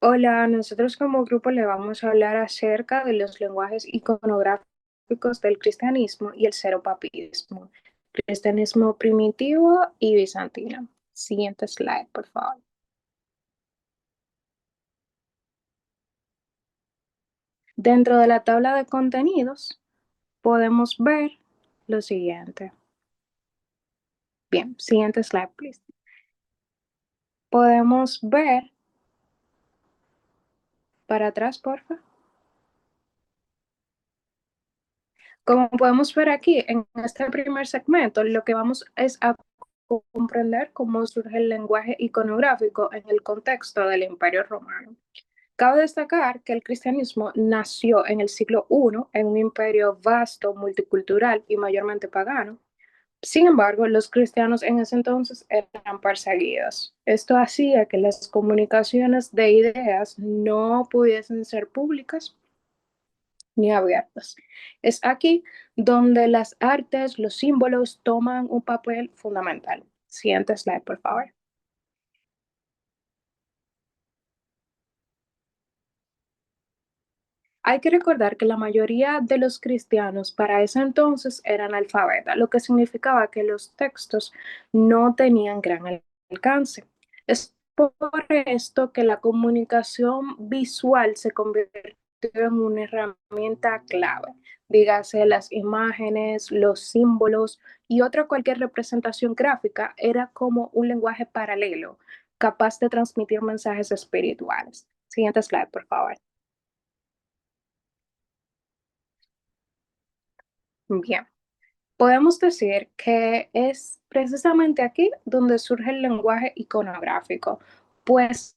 Hola, nosotros como grupo le vamos a hablar acerca de los lenguajes iconográficos del cristianismo y el seropapismo, cristianismo primitivo y bizantino. Siguiente slide, por favor. Dentro de la tabla de contenidos podemos ver lo siguiente. Bien, siguiente slide, please. Podemos ver para atrás, por favor. Como podemos ver aquí en este primer segmento, lo que vamos es a comprender cómo surge el lenguaje iconográfico en el contexto del Imperio Romano. Cabe destacar que el cristianismo nació en el siglo I en un imperio vasto, multicultural y mayormente pagano. Sin embargo, los cristianos en ese entonces eran perseguidos. Esto hacía que las comunicaciones de ideas no pudiesen ser públicas ni abiertas. Es aquí donde las artes, los símbolos toman un papel fundamental. Siguiente slide, por favor. Hay que recordar que la mayoría de los cristianos para ese entonces eran alfabetas, lo que significaba que los textos no tenían gran alcance. Es por esto que la comunicación visual se convirtió en una herramienta clave. Dígase las imágenes, los símbolos y otra cualquier representación gráfica era como un lenguaje paralelo, capaz de transmitir mensajes espirituales. Siguiente slide, por favor. Bien. Podemos decir que es precisamente aquí donde surge el lenguaje iconográfico, pues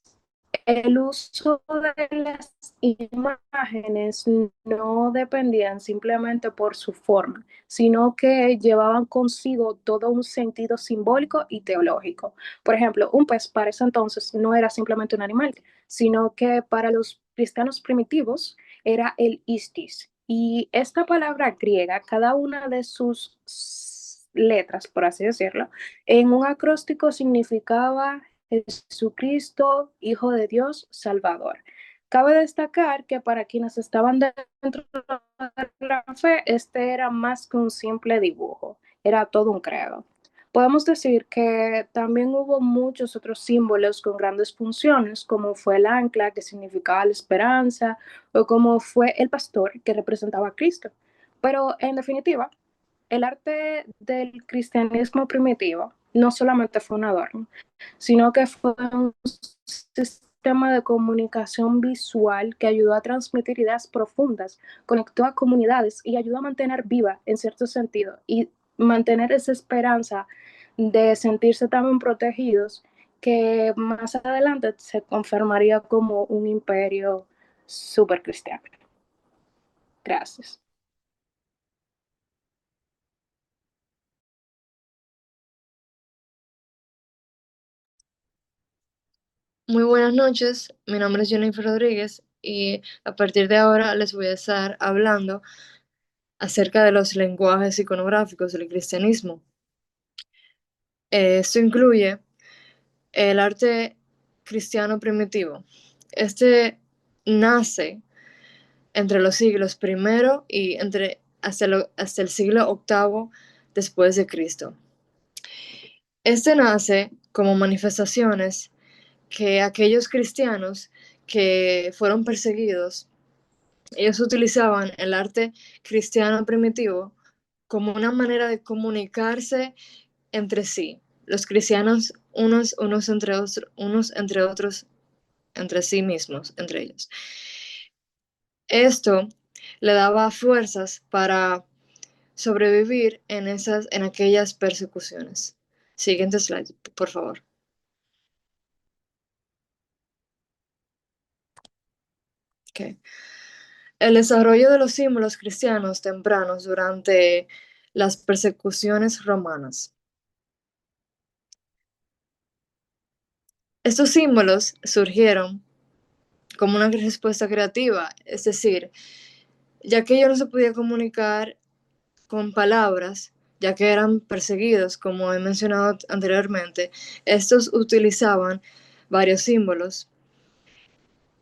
el uso de las imágenes no dependían simplemente por su forma, sino que llevaban consigo todo un sentido simbólico y teológico. Por ejemplo, un pez para ese entonces no era simplemente un animal, sino que para los cristianos primitivos era el istis. Y esta palabra griega, cada una de sus letras, por así decirlo, en un acróstico significaba Jesucristo, Hijo de Dios, Salvador. Cabe destacar que para quienes estaban dentro de la fe, este era más que un simple dibujo, era todo un credo. Podemos decir que también hubo muchos otros símbolos con grandes funciones, como fue el ancla, que significaba la esperanza, o como fue el pastor, que representaba a Cristo. Pero en definitiva, el arte del cristianismo primitivo no solamente fue un adorno, sino que fue un sistema de comunicación visual que ayudó a transmitir ideas profundas, conectó a comunidades y ayudó a mantener viva, en cierto sentido, y mantener esa esperanza de sentirse también protegidos, que más adelante se confirmaría como un imperio súper cristiano. Gracias. Muy buenas noches, mi nombre es Jennifer Rodríguez y a partir de ahora les voy a estar hablando acerca de los lenguajes iconográficos del cristianismo. Esto incluye el arte cristiano primitivo. Este nace entre los siglos primero y hasta el siglo octavo después de Cristo. Este nace como manifestaciones que aquellos cristianos que fueron perseguidos, ellos utilizaban el arte cristiano primitivo como una manera de comunicarse entre sí. Los cristianos unos entre otros, entre sí mismos, entre ellos. Esto le daba fuerzas para sobrevivir en aquellas persecuciones. Siguiente slide, por favor. Okay. El desarrollo de los símbolos cristianos tempranos durante las persecuciones romanas. Estos símbolos surgieron como una respuesta creativa, es decir, ya que ellos no se podían comunicar con palabras, ya que eran perseguidos, como he mencionado anteriormente, estos utilizaban varios símbolos.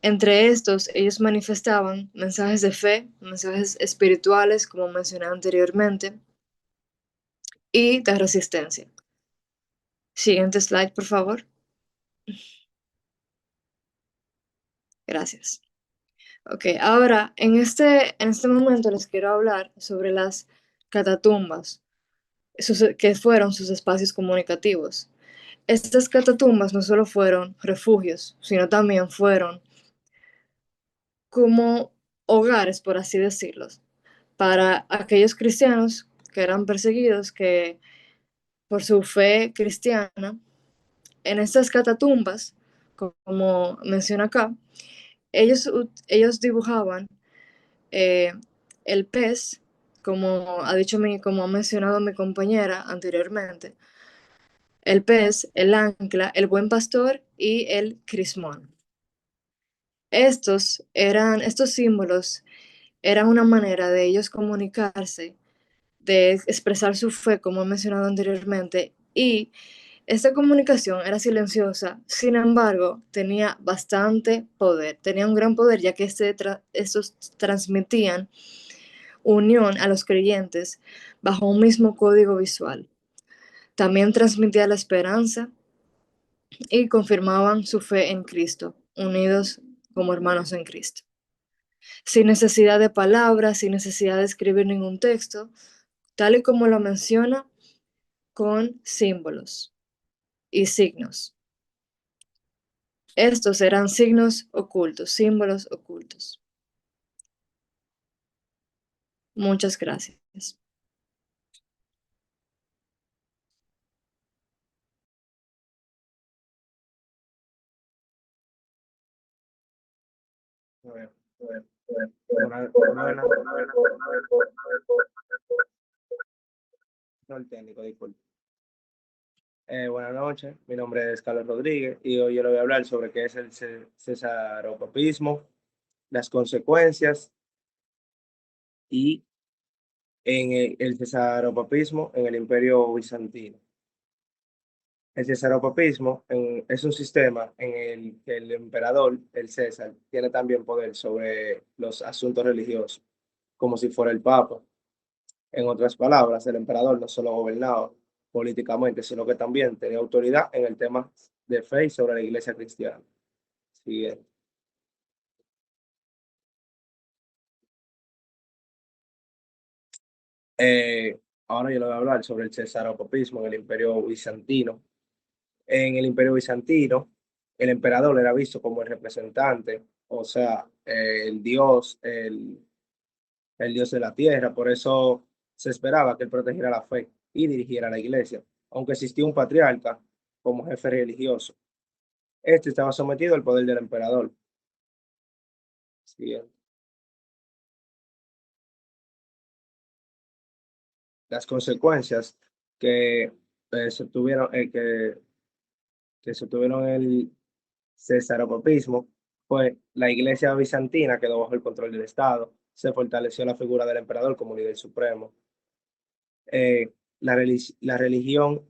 Entre estos, ellos manifestaban mensajes de fe, mensajes espirituales, como mencioné anteriormente, y de resistencia. Siguiente slide, por favor. Gracias. Ok, ahora en este momento les quiero hablar sobre las catatumbas, que fueron sus espacios comunicativos. Estas catatumbas no solo fueron refugios, sino también fueron como hogares, por así decirlo, para aquellos cristianos que eran perseguidos, que por su fe cristiana, en estas catatumbas, como menciona acá, ellos dibujaban eh, el pez, como ha mencionado mi compañera anteriormente, el pez, el ancla, el buen pastor y el crismón. Estos símbolos eran una manera de ellos comunicarse, de expresar su fe, como he mencionado anteriormente, y esta comunicación era silenciosa, sin embargo, tenía bastante poder, tenía un gran poder, ya que estos transmitían unión a los creyentes bajo un mismo código visual. También transmitía la esperanza y confirmaban su fe en Cristo, unidos como hermanos en Cristo. Sin necesidad de palabras, sin necesidad de escribir ningún texto, tal y como lo menciona, con símbolos y signos. Estos eran signos ocultos, símbolos ocultos. Muchas gracias. Bueno, buena, no el técnico, disculpe. Buenas noches, mi nombre es Carlos Rodríguez y hoy yo le voy a hablar sobre qué es el cesaropapismo, las consecuencias y en el cesaropapismo en el Imperio Bizantino. El cesaropapismo es un sistema en el que el emperador, el César, tiene también poder sobre los asuntos religiosos, como si fuera el Papa. En otras palabras, el emperador no solo gobernaba políticamente, sino que también tenía autoridad en el tema de fe y sobre la iglesia cristiana. Siguiente. Ahora yo le voy a hablar sobre el cesaropapismo en el Imperio Bizantino. En el Imperio Bizantino, el emperador era visto como el representante, o sea, el dios de la tierra. Por eso se esperaba que él protegiera la fe y dirigiera la iglesia, aunque existía un patriarca como jefe religioso. Este estaba sometido al poder del emperador. Siguiente. Las consecuencias que se tuvieron, que se tuvieron el cesaropapismo fue la iglesia bizantina quedó bajo el control del Estado, se fortaleció la figura del emperador como líder supremo. La religión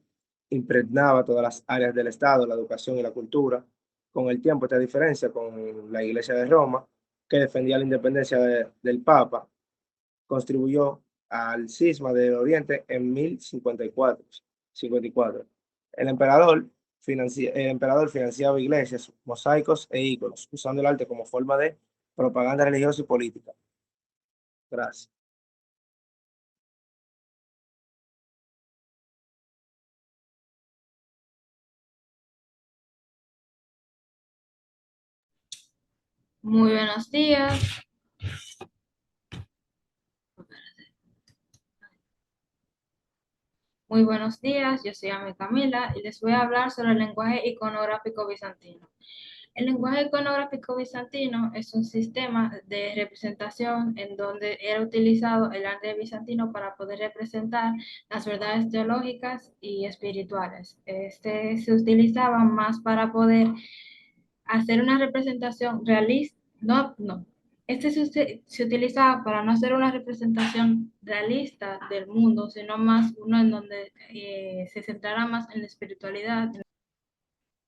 impregnaba todas las áreas del Estado, la educación y la cultura. Con el tiempo, esta diferencia con la Iglesia de Roma, que defendía la independencia del Papa, contribuyó al cisma del Oriente en 1054. El emperador financiaba iglesias, mosaicos e íconos, usando el arte como forma de propaganda religiosa y política. Gracias. Muy buenos días. Muy buenos días, yo soy Ame Camila y les voy a hablar sobre el lenguaje iconográfico bizantino. El lenguaje iconográfico bizantino es un sistema de representación en donde era utilizado el arte bizantino para poder representar las verdades teológicas y espirituales. Este se utilizaba más para poder hacer una representación realista, no. Se utilizaba para no hacer una representación realista del mundo, sino más uno en donde se centrara más en la espiritualidad.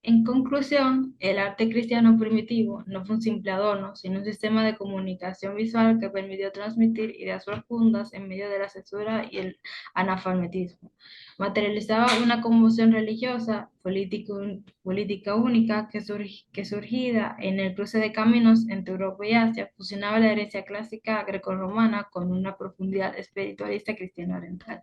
En conclusión, el arte cristiano primitivo no fue un simple adorno, sino un sistema de comunicación visual que permitió transmitir ideas profundas en medio de la censura y el analfabetismo. Materializaba una conmoción religiosa, política única que surgida en el cruce de caminos entre Europa y Asia, fusionaba la herencia clásica grecorromana con una profundidad espiritualista cristiana oriental.